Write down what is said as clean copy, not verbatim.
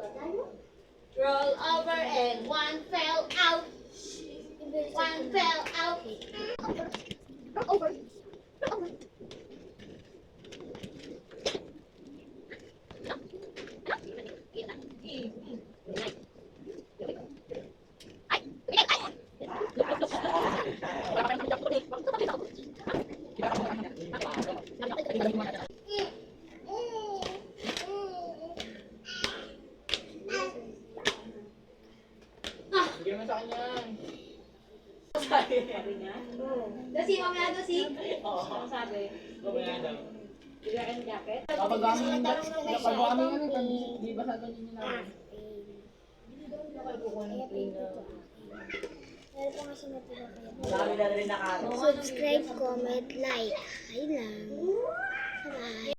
Roll over and one fell out. One fell out. Bigyan mo sa kanya. Sabi niya? Dosi, mamaya dosi. Oo. Ano sabi? Mamaya daw. Bigyan ka ng jacket? Kapag kami di ba sa ganyan nila? Marami na rin nakano. Subscribe, comment, like. Ayun lang. Bye-bye.